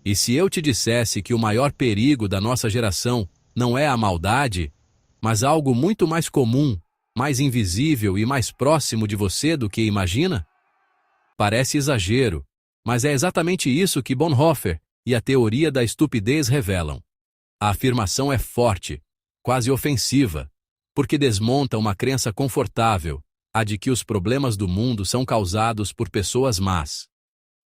E se eu te dissesse que o maior perigo da nossa geração não é a maldade, mas algo muito mais comum, mais invisível e mais próximo de você do que imagina? Parece exagero, mas é exatamente isso que Bonhoeffer e a teoria da estupidez revelam. A afirmação é forte, quase ofensiva, porque desmonta uma crença confortável, a de que os problemas do mundo são causados por pessoas más.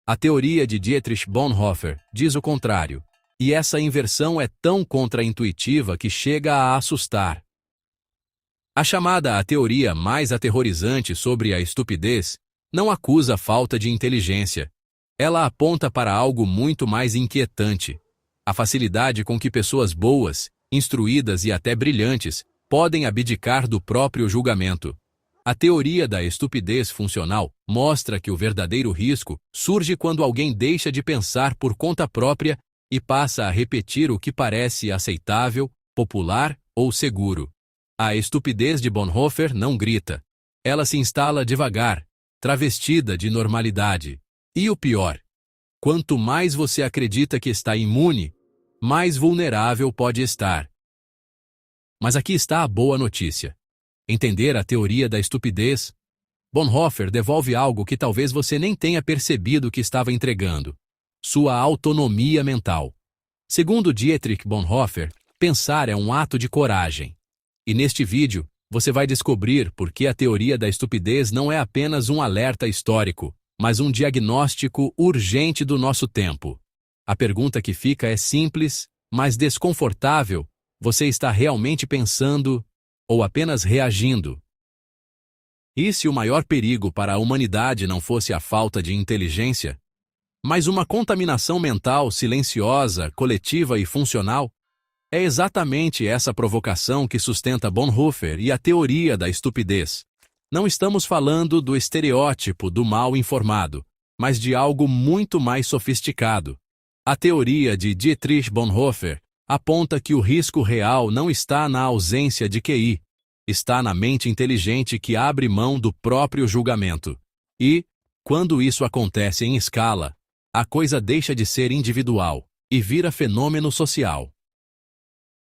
A teoria de Dietrich Bonhoeffer diz o contrário, e essa inversão é tão contraintuitiva que chega a assustar. A chamada a teoria mais aterrorizante sobre a estupidez não acusa a falta de inteligência. Ela aponta para algo muito mais inquietante: a facilidade com que pessoas boas, instruídas e até brilhantes podem abdicar do próprio julgamento. A teoria da estupidez funcional mostra que o verdadeiro risco surge quando alguém deixa de pensar por conta própria e passa a repetir o que parece aceitável, popular ou seguro. A estupidez de Bonhoeffer não grita. Ela se instala devagar, travestida de normalidade. E o pior: quanto mais você acredita que está imune, mais vulnerável pode estar. Mas aqui está a boa notícia. Entender a teoria da estupidez, Bonhoeffer devolve algo que talvez você nem tenha percebido que estava entregando: sua autonomia mental. Segundo Dietrich Bonhoeffer, pensar é um ato de coragem. E neste vídeo, você vai descobrir por que a teoria da estupidez não é apenas um alerta histórico, mas um diagnóstico urgente do nosso tempo. A pergunta que fica é simples, mas desconfortável: você está realmente pensando ou apenas reagindo? E se o maior perigo para a humanidade não fosse a falta de inteligência, mas uma contaminação mental silenciosa, coletiva e funcional? É exatamente essa provocação que sustenta Bonhoeffer e a teoria da estupidez. Não estamos falando do estereótipo do mal informado, mas de algo muito mais sofisticado. A teoria de Dietrich Bonhoeffer aponta que o risco real não está na ausência de QI, está na mente inteligente que abre mão do próprio julgamento. E, quando isso acontece em escala, a coisa deixa de ser individual e vira fenômeno social.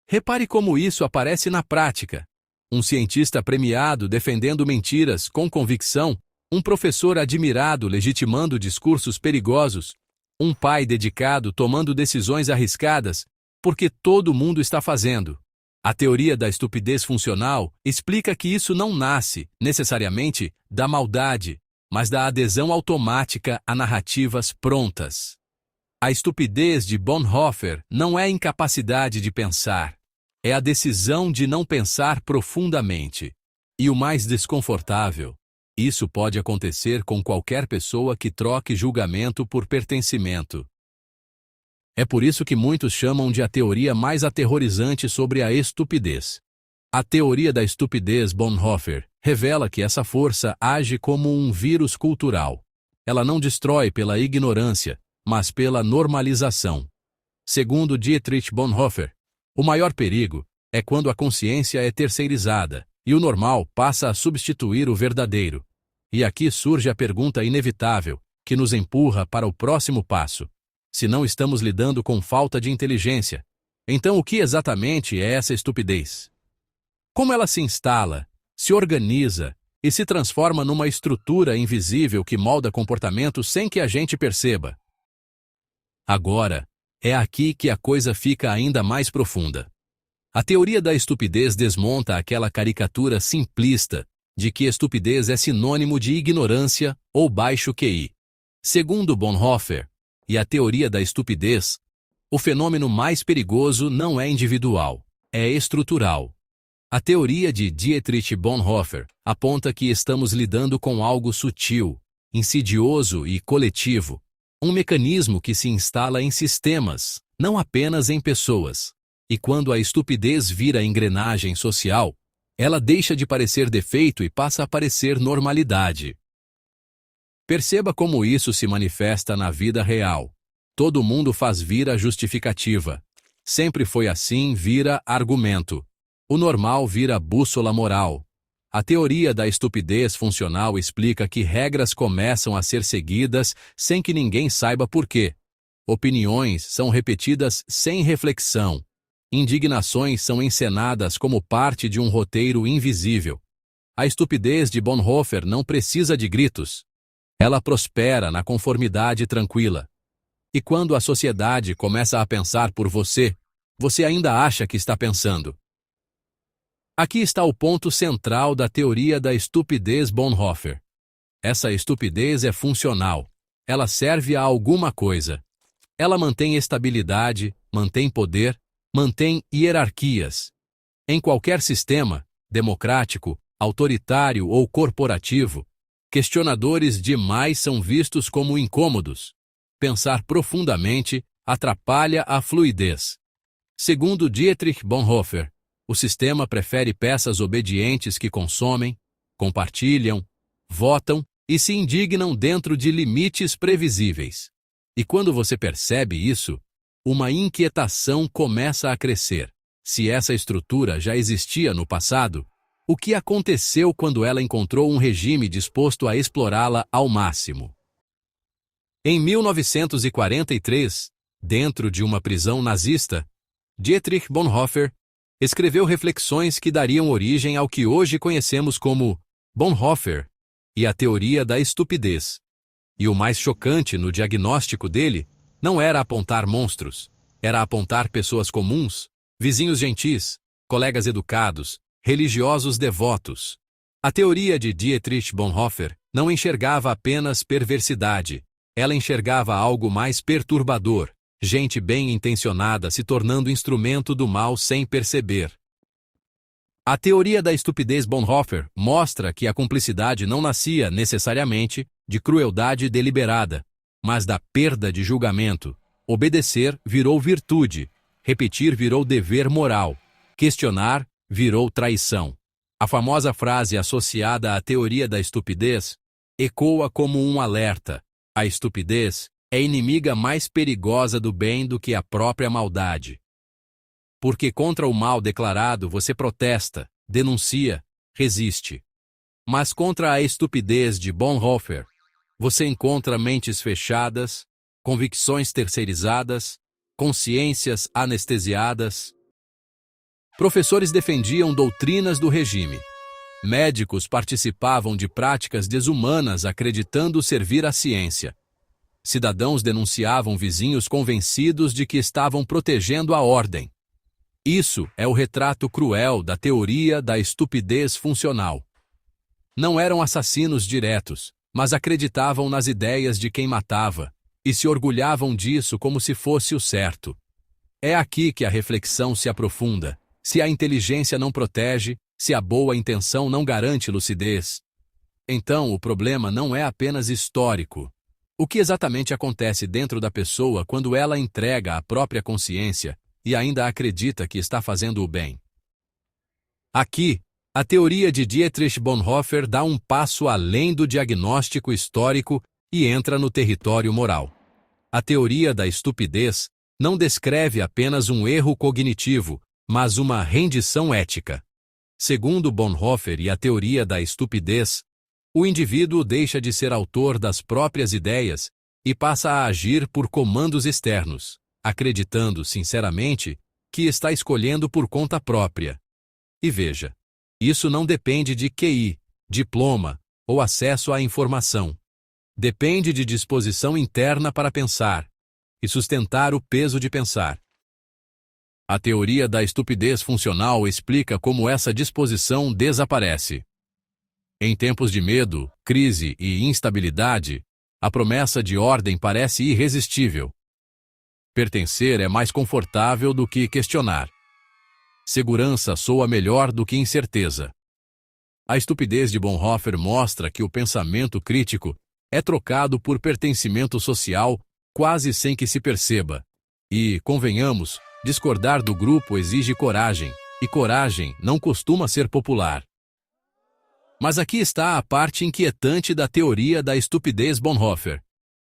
Repare como isso aparece na prática. Um cientista premiado defendendo mentiras com convicção, um professor admirado legitimando discursos perigosos, um pai dedicado tomando decisões arriscadas, porque todo mundo está fazendo. A teoria da estupidez funcional explica que isso não nasce, necessariamente, da maldade, mas da adesão automática a narrativas prontas. A estupidez de Bonhoeffer não é a incapacidade de pensar, é a decisão de não pensar profundamente. E o mais desconfortável: isso pode acontecer com qualquer pessoa que troque julgamento por pertencimento. É por isso que muitos chamam de a teoria mais aterrorizante sobre a estupidez. A teoria da estupidez Bonhoeffer revela que essa força age como um vírus cultural. Ela não destrói pela ignorância, mas pela normalização. Segundo Dietrich Bonhoeffer, o maior perigo é quando a consciência é terceirizada e o normal passa a substituir o verdadeiro. E aqui surge a pergunta inevitável, que nos empurra para o próximo passo. Se não estamos lidando com falta de inteligência, então o que exatamente é essa estupidez? Como ela se instala, se organiza e se transforma numa estrutura invisível que molda comportamentos sem que a gente perceba? Agora, é aqui que a coisa fica ainda mais profunda. A teoria da estupidez desmonta aquela caricatura simplista de que estupidez é sinônimo de ignorância ou baixo QI. Segundo Bonhoeffer e a teoria da estupidez, o fenômeno mais perigoso não é individual, é estrutural. A teoria de Dietrich Bonhoeffer aponta que estamos lidando com algo sutil, insidioso e coletivo, um mecanismo que se instala em sistemas, não apenas em pessoas. E quando a estupidez vira engrenagem social, ela deixa de parecer defeito e passa a parecer normalidade. Perceba como isso se manifesta na vida real. Todo mundo faz vir a justificativa. Sempre foi assim, vira argumento. O normal vira bússola moral. A teoria da estupidez funcional explica que regras começam a ser seguidas sem que ninguém saiba por quê. Opiniões são repetidas sem reflexão. Indignações são encenadas como parte de um roteiro invisível. A estupidez de Bonhoeffer não precisa de gritos. Ela prospera na conformidade tranquila. E quando a sociedade começa a pensar por você, você ainda acha que está pensando. Aqui está o ponto central da teoria da estupidez Bonhoeffer. Essa estupidez é funcional. Ela serve a alguma coisa. Ela mantém estabilidade, mantém poder, mantém hierarquias. Em qualquer sistema, democrático, autoritário ou corporativo, questionadores demais são vistos como incômodos. Pensar profundamente atrapalha a fluidez. Segundo Dietrich Bonhoeffer, o sistema prefere peças obedientes que consomem, compartilham, votam e se indignam dentro de limites previsíveis. E quando você percebe isso, uma inquietação começa a crescer. Se essa estrutura já existia no passado, o que aconteceu quando ela encontrou um regime disposto a explorá-la ao máximo? Em 1943, dentro de uma prisão nazista, Dietrich Bonhoeffer escreveu reflexões que dariam origem ao que hoje conhecemos como Bonhoeffer e a teoria da estupidez. E o mais chocante no diagnóstico dele não era apontar monstros, era apontar pessoas comuns, vizinhos gentis, colegas educados, religiosos devotos. A teoria de Dietrich Bonhoeffer não enxergava apenas perversidade, ela enxergava algo mais perturbador, gente bem-intencionada se tornando instrumento do mal sem perceber. A teoria da estupidez Bonhoeffer mostra que a cumplicidade não nascia, necessariamente, de crueldade deliberada, mas da perda de julgamento. Obedecer virou virtude, repetir virou dever moral, questionar virou traição. A famosa frase associada à teoria da estupidez ecoa como um alerta. A estupidez é inimiga mais perigosa do bem do que a própria maldade. Porque contra o mal declarado você protesta, denuncia, resiste. Mas contra a estupidez de Bonhoeffer, você encontra mentes fechadas, convicções terceirizadas, consciências anestesiadas. Professores defendiam doutrinas do regime. Médicos participavam de práticas desumanas acreditando servir à ciência. Cidadãos denunciavam vizinhos convencidos de que estavam protegendo a ordem. Isso é o retrato cruel da teoria da estupidez funcional. Não eram assassinos diretos, mas acreditavam nas ideias de quem matava, e se orgulhavam disso como se fosse o certo. É aqui que a reflexão se aprofunda. Se a inteligência não protege, se a boa intenção não garante lucidez, então o problema não é apenas histórico. O que exatamente acontece dentro da pessoa quando ela entrega a própria consciência e ainda acredita que está fazendo o bem? Aqui, a teoria de Dietrich Bonhoeffer dá um passo além do diagnóstico histórico e entra no território moral. A teoria da estupidez não descreve apenas um erro cognitivo, mas uma rendição ética. Segundo Bonhoeffer e a teoria da estupidez, o indivíduo deixa de ser autor das próprias ideias e passa a agir por comandos externos, acreditando sinceramente que está escolhendo por conta própria. E veja, isso não depende de QI, diploma ou acesso à informação. Depende de disposição interna para pensar e sustentar o peso de pensar. A teoria da estupidez funcional explica como essa disposição desaparece. Em tempos de medo, crise e instabilidade, a promessa de ordem parece irresistível. Pertencer é mais confortável do que questionar. Segurança soa melhor do que incerteza. A estupidez de Bonhoeffer mostra que o pensamento crítico é trocado por pertencimento social quase sem que se perceba. E, convenhamos, discordar do grupo exige coragem, e coragem não costuma ser popular. Mas aqui está a parte inquietante da teoria da estupidez Bonhoeffer.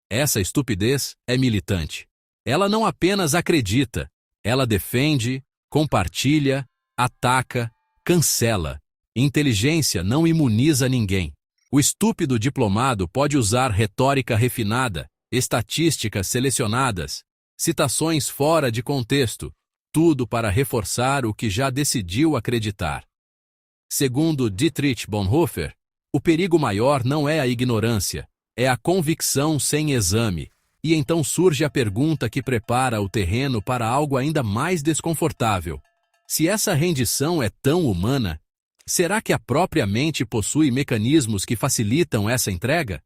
Essa estupidez é militante. Ela não apenas acredita, ela defende, compartilha, ataca, cancela. Inteligência não imuniza ninguém. O estúpido diplomado pode usar retórica refinada, estatísticas selecionadas citações fora de contexto, tudo para reforçar o que já decidiu acreditar. Segundo Dietrich Bonhoeffer, o perigo maior não é a ignorância, é a convicção sem exame, e então surge a pergunta que prepara o terreno para algo ainda mais desconfortável. Se essa rendição é tão humana, será que a própria mente possui mecanismos que facilitam essa entrega?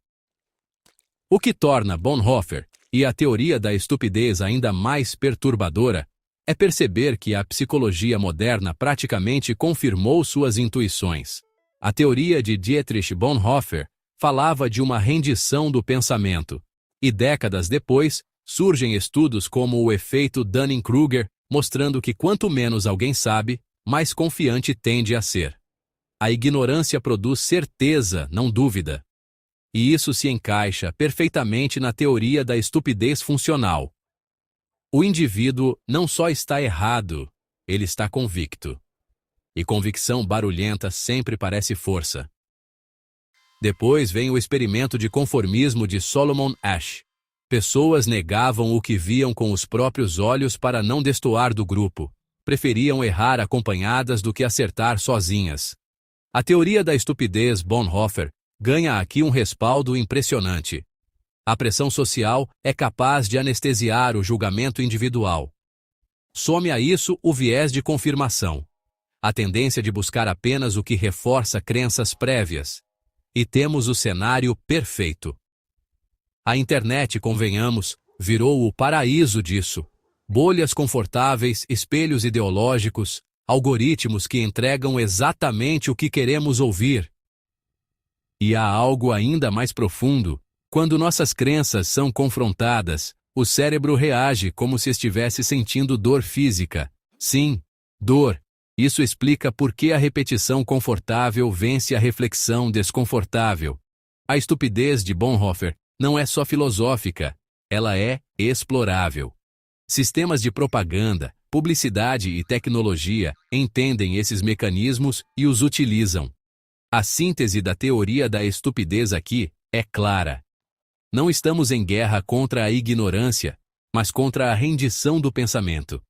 O que torna Bonhoeffer e a teoria da estupidez ainda mais perturbadora é perceber que a psicologia moderna praticamente confirmou suas intuições. A teoria de Dietrich Bonhoeffer falava de uma rendição do pensamento, e décadas depois surgem estudos como o efeito Dunning-Kruger, mostrando que quanto menos alguém sabe, mais confiante tende a ser. A ignorância produz certeza, não dúvida. E isso se encaixa perfeitamente na teoria da estupidez funcional. O indivíduo não só está errado, ele está convicto. E convicção barulhenta sempre parece força. Depois vem o experimento de conformismo de Solomon Asch. Pessoas negavam o que viam com os próprios olhos para não destoar do grupo. Preferiam errar acompanhadas do que acertar sozinhas. A teoria da estupidez Bonhoeffer ganha aqui um respaldo impressionante. A pressão social é capaz de anestesiar o julgamento individual. Some a isso o viés de confirmação, a tendência de buscar apenas o que reforça crenças prévias. E temos o cenário perfeito. A internet, convenhamos, virou o paraíso disso. Bolhas confortáveis, espelhos ideológicos, algoritmos que entregam exatamente o que queremos ouvir. E há algo ainda mais profundo. Quando nossas crenças são confrontadas, o cérebro reage como se estivesse sentindo dor física. Sim, dor. Isso explica por que a repetição confortável vence a reflexão desconfortável. A estupidez de Bonhoeffer não é só filosófica, ela é explorável. Sistemas de propaganda, publicidade e tecnologia entendem esses mecanismos e os utilizam. A síntese da teoria da estupidez aqui é clara. Não estamos em guerra contra a ignorância, mas contra a rendição do pensamento.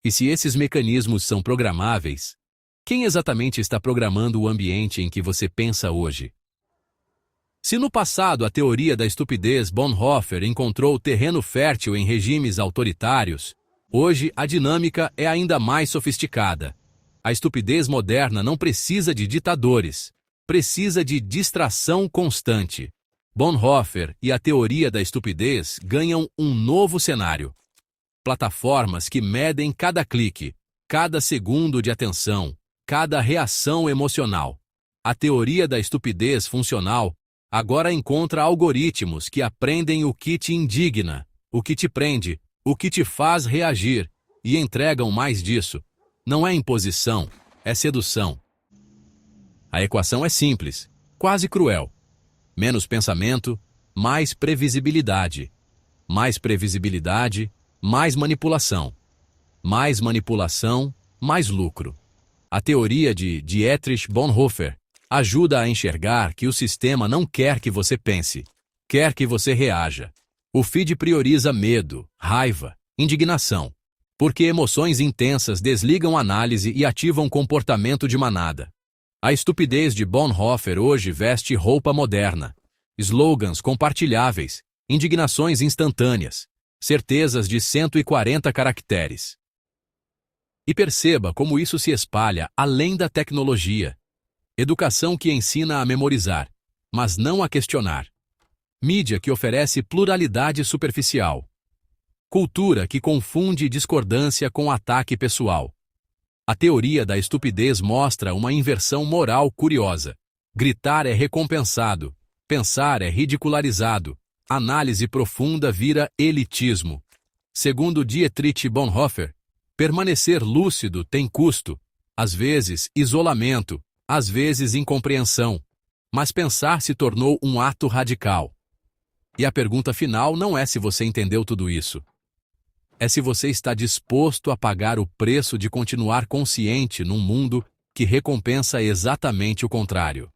E se esses mecanismos são programáveis, quem exatamente está programando o ambiente em que você pensa hoje? Se no passado a teoria da estupidez Bonhoeffer encontrou terreno fértil em regimes autoritários, hoje a dinâmica é ainda mais sofisticada. A estupidez moderna não precisa de ditadores, precisa de distração constante. Bonhoeffer e a teoria da estupidez ganham um novo cenário. Plataformas que medem cada clique, cada segundo de atenção, cada reação emocional. A teoria da estupidez funcional agora encontra algoritmos que aprendem o que te indigna, o que te prende, o que te faz reagir, e entregam mais disso. Não é imposição, é sedução. A equação é simples, quase cruel. Menos pensamento, mais previsibilidade. Mais previsibilidade, mais manipulação. Mais manipulação, mais lucro. A teoria de Dietrich Bonhoeffer ajuda a enxergar que o sistema não quer que você pense, quer que você reaja. O feed prioriza medo, raiva, indignação, porque emoções intensas desligam análise e ativam comportamento de manada. A estupidez de Bonhoeffer hoje veste roupa moderna. Slogans compartilháveis, indignações instantâneas, certezas de 140 caracteres. E perceba como isso se espalha além da tecnologia. Educação que ensina a memorizar, mas não a questionar. Mídia que oferece pluralidade superficial. Cultura que confunde discordância com ataque pessoal. A teoria da estupidez mostra uma inversão moral curiosa. Gritar é recompensado, pensar é ridicularizado, análise profunda vira elitismo. Segundo Dietrich Bonhoeffer, permanecer lúcido tem custo, às vezes isolamento, às vezes incompreensão, mas pensar se tornou um ato radical. E a pergunta final não é se você entendeu tudo isso. É se você está disposto a pagar o preço de continuar consciente num mundo que recompensa exatamente o contrário.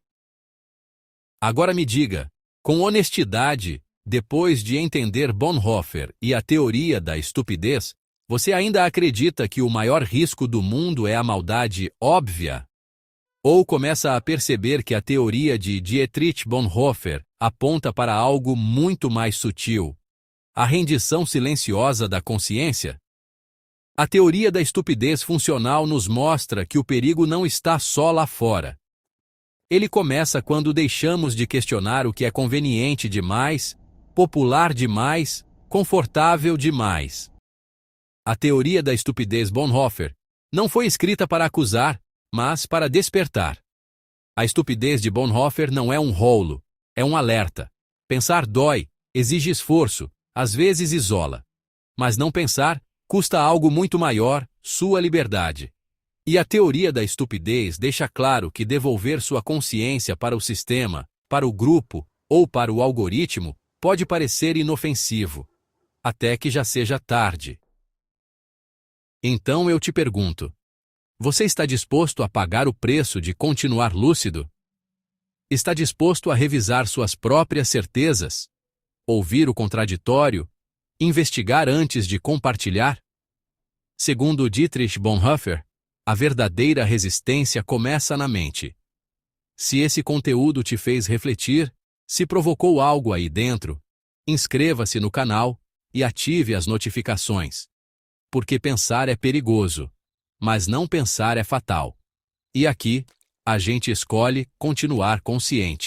Agora me diga, com honestidade, Depois de entender Bonhoeffer e a teoria da estupidez, você ainda acredita que o maior risco do mundo é a maldade óbvia? Ou começa a perceber que a teoria de Dietrich Bonhoeffer aponta para algo muito mais sutil: a rendição silenciosa da consciência? A teoria da estupidez funcional nos mostra que o perigo não está só lá fora. Ele começa quando deixamos de questionar o que é conveniente demais, popular demais, confortável demais. A teoria da estupidez Bonhoeffer não foi escrita para acusar, mas para despertar. A estupidez de Bonhoeffer não é um rolo, é um alerta. Pensar dói, exige esforço, às vezes isola. Mas não pensar custa algo muito maior, sua liberdade. E a teoria da estupidez deixa claro que devolver sua consciência para o sistema, para o grupo ou para o algoritmo pode parecer inofensivo, até que já seja tarde. Então eu te pergunto: você está disposto a pagar o preço de continuar lúcido? Está disposto a revisar suas próprias certezas? Ouvir o contraditório? Investigar antes de compartilhar? Segundo Dietrich Bonhoeffer, a verdadeira resistência começa na mente. Se esse conteúdo te fez refletir, se provocou algo aí dentro, inscreva-se no canal e ative as notificações. Porque pensar é perigoso, mas não pensar é fatal. E aqui, a gente escolhe continuar consciente.